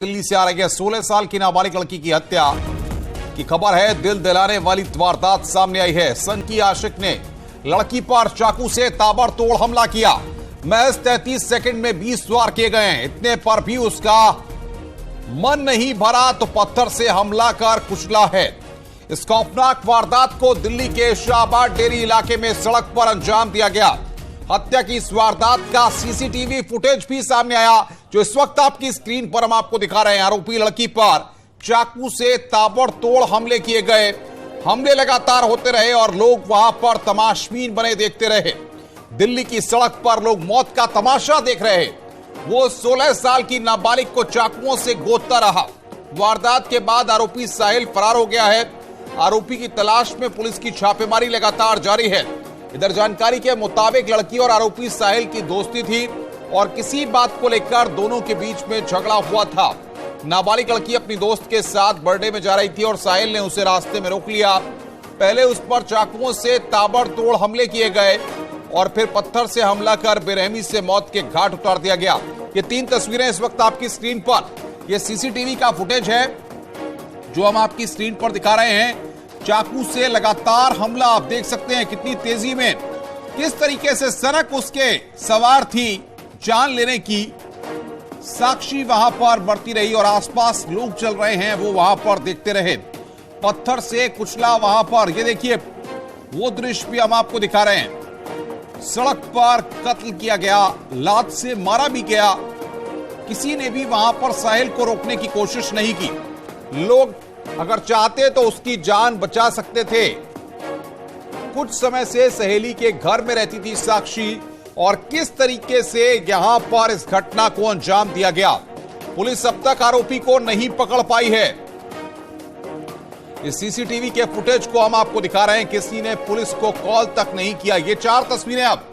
दिल्ली से आ रही है 16 साल की नाबालिग लड़की की हत्या की खबर है। दिल दिलाने वाली वारदात सामने आई है। सन की आशिक ने लड़की पर चाकू से ताबड़तोड़ हमला किया। महज 33 सेकंड में 20 वार किए गए हैं। इतने पर भी उसका मन नहीं भरा तो पत्थर से हमला कर कुचला है। इस खौफनाक वारदात को दिल्ली के शाहबाद डेरी इलाके में सड़क पर अंजाम दिया गया। हत्या की इस वारदात का सीसीटीवी फुटेज भी सामने आया, जो इस वक्त आपकी स्क्रीन पर हम आपको दिखा रहे हैं। आरोपी लड़की पर चाकू से ताबड़तोड़ हमले किए गए। हमले लगातार होते रहे और लोग वहां पर तमाशबीन बने देखते रहे। दिल्ली की सड़क पर लोग मौत का तमाशा देख रहे। वो 16 साल की नाबालिग को चाकुओं से गोदता रहा। वारदात के बाद आरोपी साहिल फरार हो गया है। आरोपी की तलाश में पुलिस की छापेमारी लगातार जारी है। इधर जानकारी के मुताबिक लड़की और आरोपी साहिल की दोस्ती थी और किसी बात को लेकर दोनों के बीच में झगड़ा हुआ था। नाबालिग लड़की अपनी दोस्त के साथ बर्थडे में जा रही थी और साहिल ने उसे रास्ते में रोक लिया। पहले उस पर चाकुओं से ताबड़तोड़ हमले किए गए और फिर पत्थर से हमला कर बेरहमी से मौत के घाट उतार दिया गया। ये 3 तस्वीरें इस वक्त आपकी स्क्रीन पर, यह सीसीटीवी का फुटेज है जो हम आपकी स्क्रीन पर दिखा रहे हैं। चाकू से लगातार हमला आप देख सकते हैं कितनी तेजी में, किस तरीके से सनक उसके सवार थी जान लेने की। साक्षी वहां पर बढ़ती रही और आसपास लोग चल रहे हैं वो वहां पर देखते रहे। पत्थर से कुचला वहां पर, ये देखिए वो दृश्य भी हम आपको दिखा रहे हैं। सड़क पर कत्ल किया गया, लात से मारा भी गया। किसी ने भी वहां पर साहिल को रोकने की कोशिश नहीं की। लोग अगर चाहते तो उसकी जान बचा सकते थे। कुछ समय से सहेली के घर में रहती थी साक्षी और किस तरीके से यहां पर इस घटना को अंजाम दिया गया, पुलिस अब तक आरोपी को नहीं पकड़ पाई है। इस सीसीटीवी के फुटेज को हम आपको दिखा रहे हैं। किसी ने पुलिस को कॉल तक नहीं किया। ये 4 तस्वीरें अब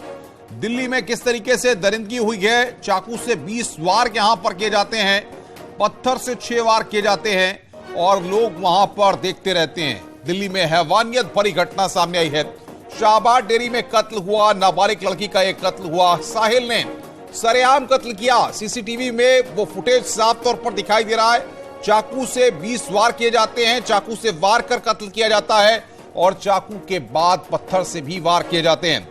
दिल्ली में किस तरीके से दरिंदगी हुई है। चाकू से 20 वार यहां पर किए जाते हैं, पत्थर से 6 वार किए जाते हैं और लोग वहां पर देखते रहते हैं। दिल्ली में हैवानियत भरी घटना सामने आई है। शाहबाद डेरी में कत्ल हुआ, नाबालिग लड़की का एक कत्ल हुआ। साहिल ने सरेआम कत्ल किया। सीसीटीवी में वो फुटेज साफ तौर पर दिखाई दे रहा है। चाकू से 20 वार किए जाते हैं, चाकू से वार कर कत्ल किया जाता है और चाकू के बाद पत्थर से भी वार किए जाते हैं।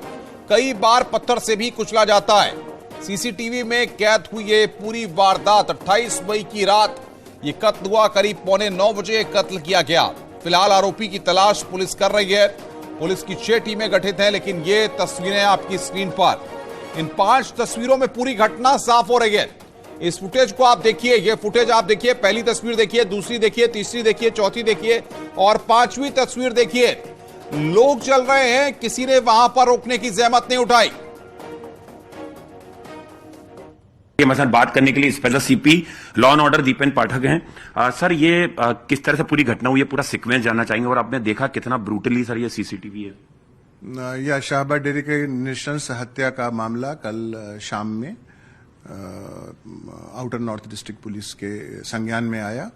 कई बार पत्थर से भी कुचला जाता है। सीसीटीवी में कैद हुई ये पूरी वारदात 28 मई की रात ये कत्ल हुआ। करीब 8:45 बजे कत्ल किया गया। फिलहाल आरोपी की तलाश पुलिस कर रही है। पुलिस की 6 टीमें गठित हैं, लेकिन ये तस्वीरें आपकी स्क्रीन पर, इन 5 तस्वीरों में पूरी घटना साफ हो रही है। इस फुटेज को आप देखिए, ये फुटेज आप देखिए। पहली तस्वीर देखिए, दूसरी देखिए, तीसरी देखिए, चौथी देखिए और 5वीं तस्वीर देखिए। लोग चल रहे हैं, किसी ने वहां पर रोकने की जहमत नहीं उठाई। हमारे साथ बात करने के लिए special CP law and order Deepen Pathak हैं। सर, ये किस तरह से पूरी घटना हुई है, पूरा सीक्वेंस जानना चाहेंगे और आपने देखा कितना ब्रूटली सर ये सीसीटीवी है। यह शाहबाद डेरी के नृशंस हत्या का मामला कल शाम में आउटर नॉर्थ डिस्ट्रिक्ट पुलिस के संज्ञान में आया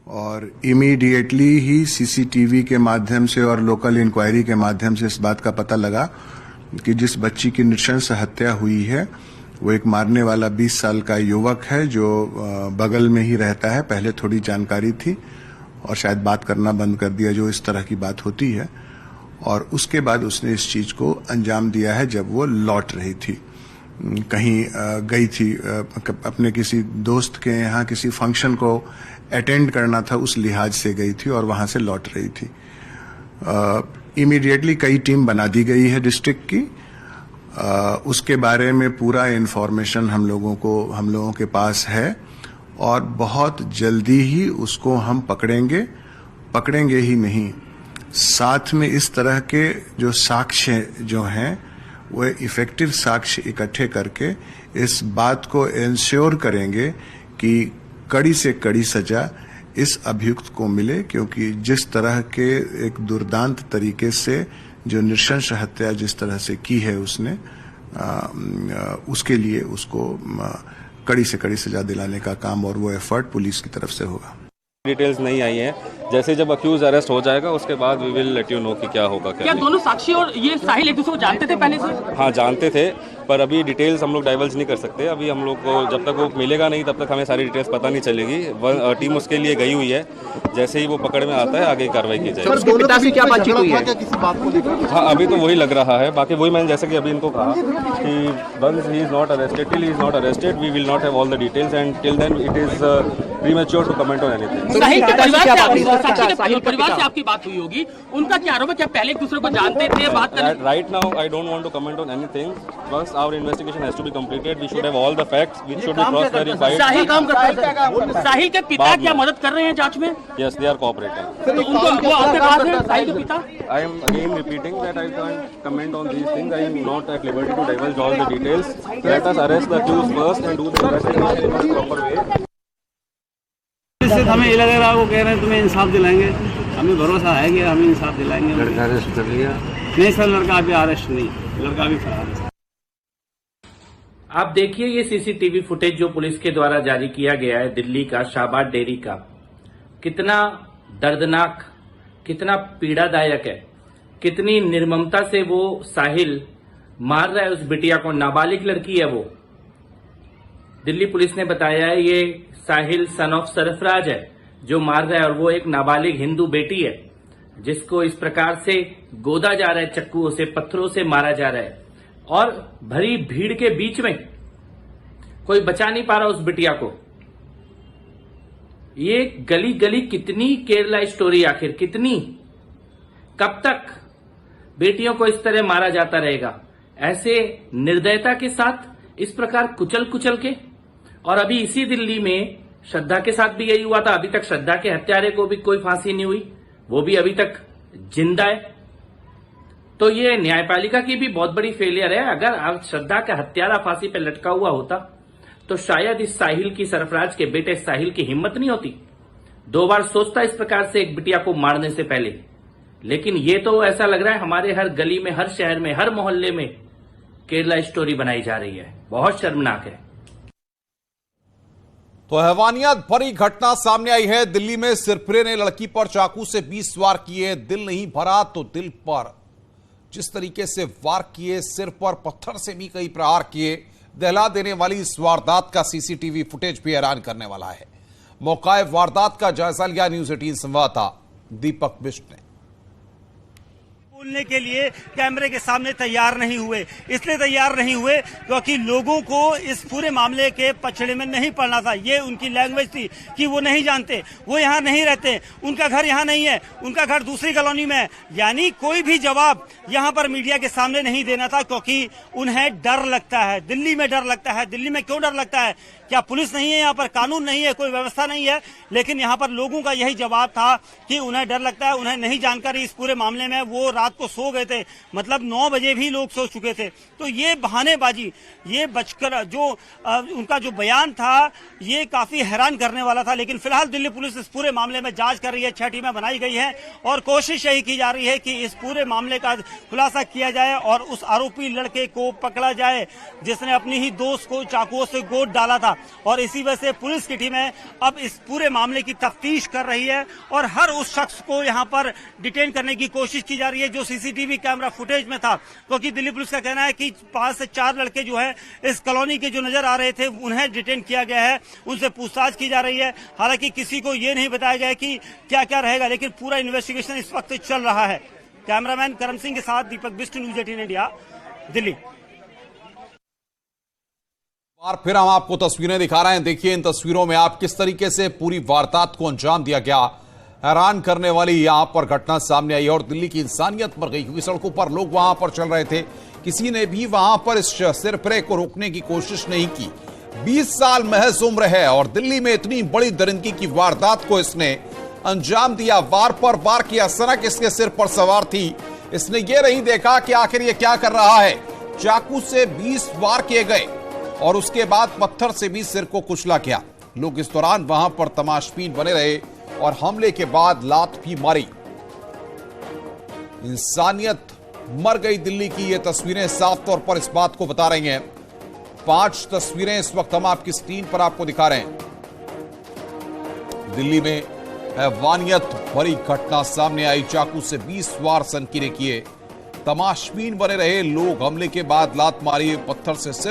और इमीडिएटली ही सीसीटीवी के माध्यम से और लोकल इंक्वायरी के माध्यम से इस बात का पता लगा कि जिस बच्ची की नृशंस हत्या हुई है वो एक मारने वाला 20 साल का युवक है जो बगल में ही रहता है। पहले थोड़ी जानकारी थी और शायद बात करना बंद कर दिया, जो इस तरह की बात होती है, और उसके बाद उसने इस चीज को अंजाम दिया है जब वो लौट रही थी। कहीं गई थी अपने किसी दोस्त के यहाँ, किसी फंक्शन को अटेंड करना था, उस लिहाज से गई थी और वहां से लौट रही थी। इमीडिएटली कई टीम बना दी गई है डिस्ट्रिक्ट की। उसके बारे में पूरा इंफॉर्मेशन हम लोगों के पास है और बहुत जल्दी ही उसको हम पकड़ेंगे ही नहीं, साथ में इस तरह के जो साक्ष्य जो हैं वो इफेक्टिव साक्ष्य इकट्ठे करके इस बात को इंश्योर करेंगे कि कड़ी से कड़ी सजा इस अभियुक्त को मिले, क्योंकि जिस तरह के एक दुर्दांत तरीके से जो नृशंस हत्या जिस तरह से की है उसने, उसके लिए उसको कड़ी से कड़ी सजा दिलाने का काम और वो एफर्ट पुलिस की तरफ से होगा। डिटेल्स नहीं आई है। जैसे जब अक्यूज अरेस्ट हो जाएगा उसके बाद we will let you know कि क्या होगा। क्या दोनों साक्षी और ये साहिल एक दूसरे को जानते थे पहले से? हाँ, जानते थे पर अभी डिटेल्स हम लोग डाइवर्ज नहीं कर सकते। अभी हम लोग को जब तक वो मिलेगा नहीं तब तक हमें सारी डिटेल्स पता नहीं चलेगी। टीम उसके लिए गई हुई है, जैसे ही वो पकड़ में आता है आगे कार्रवाई की जाएगी। उसके पिता से क्या बातचीत हुई है? किसी बात को लेकर? हाँ, अभी तो वही लग रहा है। बाकी वही मैंने जैसे कि अभी इनको कहा कि once he is not arrested, till he is not arrested, we will not have all the details and till then it is premature to comment on anything. Sahil के परिवार से आपकी बात हुई होगी, उनका क्या आरोप है? क्या पहले एक दूसरे को जानते थे, बात करते? Right now I don't want to comment on anything. First our investigation has to be completed, we should have all the facts which should be cross verified. Sahil काम करता है। साहिल के पिता क्या मदद कर रहे हैं जांच में? Yes, they are cooperating. तो उनको वो आपके पास है साहिल के पिता? I am again repeating that I can't comment on these things. I am not at liberty to divulge all the details. Let us arrest the accused first and do the investigation in a proper way. इससे हमें ये लग रहा है, वो कह रहे हैं तुम्हें इंसाफ दिलाएंगे, हमें भरोसा है कि हमें इंसाफ दिलाएंगे। लड़का अरेस्ट कर लिया? नहीं सर, लड़का अभी अरेस्ट नहीं, लड़का अभी फरार है। आप देखिए ये सीसीटीवी फुटेज जो पुलिस के द्वारा जारी किया गया है दिल्ली का शाहबाद डेयरी का, कितना दर्दनाक, कितना पीड़ादायक है, कितनी निर्ममता से वो साहिल मार रहा है उस बिटिया को। नाबालिग लड़की है वो। दिल्ली पुलिस ने बताया है ये साहिल सन ऑफ सरफराज है जो मार रहा है, और वो एक नाबालिग हिंदू बेटी है जिसको इस प्रकार से गोदा जा रहा है, चक्कुओं से, पत्थरों से मारा जा रहा है, और भरी भीड़ के बीच में कोई बचा नहीं पा रहा उस बिटिया को। ये गली गली कितनी केरला स्टोरी, आखिर कितनी, कब तक बेटियों को इस तरह मारा जाता रहेगा, ऐसे निर्दयता के साथ, इस प्रकार कुचल कुचल के। और अभी इसी दिल्ली में श्रद्धा के साथ भी यही हुआ था। अभी तक श्रद्धा के हत्यारे को भी कोई फांसी नहीं हुई, वो भी अभी तक जिंदा है। तो ये न्यायपालिका की भी बहुत बड़ी फेलियर है। अगर आज श्रद्धा का हत्यारा फांसी पे लटका हुआ होता तो शायद इस साहिल की, सरफराज के बेटे साहिल की हिम्मत नहीं होती, 2 बार सोचता इस प्रकार से एक बिटिया को मारने से पहले। लेकिन ये तो ऐसा लग रहा है हमारे हर गली में, हर शहर में, हर मोहल्ले में केरला स्टोरी बनाई जा रही है। बहुत शर्मनाक है। तो हैवानियत भरी घटना सामने आई है। दिल्ली में सिरफिरे ने लड़की पर चाकू से 20 वार किए। दिल नहीं भरा तो दिल पर जिस तरीके से वार किए, सिर पर पत्थर से भी कई प्रहार किए। दहला देने वाली इस वारदात का सीसीटीवी फुटेज भी हैरान करने वाला है। मौका वारदात का जायजा लिया न्यूज 18 संवाददाता दीपक बिष्ट ने। बोलने के लिए कैमरे के सामने तैयार नहीं हुए। इसलिए तैयार नहीं हुए क्योंकि लोगों को इस पूरे मामले के पछड़े में नहीं पड़ना था। ये उनकी लैंग्वेज थी कि वो नहीं जानते, वो यहाँ नहीं रहते, उनका घर यहाँ नहीं है, उनका घर दूसरी कॉलोनी में है। यानी कोई भी जवाब यहाँ पर मीडिया के सामने नहीं देना था क्योंकि उन्हें डर लगता है। दिल्ली में डर लगता है। दिल्ली में क्यों डर लगता है? क्या पुलिस नहीं है यहाँ पर, कानून नहीं है, कोई व्यवस्था नहीं है? लेकिन यहाँ पर लोगों का यही जवाब था कि उन्हें डर लगता है, उन्हें नहीं जानकारी इस पूरे मामले में। वो रात को सो गए थे, मतलब 9 बजे भी लोग सो चुके थे। तो ये बहानेबाजी, ये बचकर जो उनका जो बयान था, ये काफी हैरान करने वाला था। लेकिन फिलहाल दिल्ली पुलिस इस पूरे मामले में जांच कर रही है। 6 टीमें बनाई गई हैं और कोशिश यही की जा रही है कि इस पूरे मामले का खुलासा किया जाए और उस आरोपी लड़के को पकड़ा जाए जिसने अपनी ही दोस्त को चाकुओं से गोद डाला था। और इसी वजह से पुलिस की टीमें अब इस पूरे मामले की तफ्तीश कर रही है और हर उस शख्स को यहां पर डिटेन करने की कोशिश की जा रही है जो सीसीटीवी कैमरा फुटेज में था। क्योंकि दिल्ली पुलिस का कहना है कि 5 से 4 लड़के जो है इस कॉलोनी के जो नजर आ रहे थे उन्हें डिटेन किया गया है, उनसे पूछताछ की जा रही है। हालांकि किसी को ये नहीं बताया गया कि क्या क्या रहेगा, लेकिन पूरा इन्वेस्टिगेशन इस वक्त चल रहा है। कैमरामैन करम सिंह के साथ दीपक बिष्ट, न्यूज 18 इंडिया, दिल्ली। बार फिर हम आपको तस्वीरें दिखा रहे हैं। देखिए इन तस्वीरों में आप किस तरीके से पूरी वारदात को अंजाम दिया गया। हैरान करने वाली यहां पर घटना सामने आई और दिल्ली की इंसानियत मर गई क्योंकि सड़कों पर लोग वहां पर चल रहे थे। किसी ने भी वहां पर इस सिरफिरे को रोकने की कोशिश नहीं की। 20 साल महज उम्र है और दिल्ली में इतनी बड़ी दरिंदगी की वारदात को इसने अंजाम दिया। वार पर वार किया। सनक इसके सिर पर सवार थी। इसने ये नहीं देखा कि आखिर ये क्या कर रहा है। चाकू से 20 वार किए गए और उसके बाद पत्थर से भी सिर को कुचला गया। लोग इस दौरान वहां पर तमाशबीन बने रहे और हमले के बाद लात भी मारी। इंसानियत मर गई। दिल्ली की ये तस्वीरें साफ तौर पर इस बात को बता रही हैं। 5 तस्वीरें इस वक्त हम आपकी स्क्रीन पर आपको दिखा रहे हैं। दिल्ली में हैवानियत भरी घटना सामने आई। चाकू से 20 वार सनकी ने किए। तमाशबीन बने रहे। लोग हमले के बाद लात मारी, पत्थर से सिर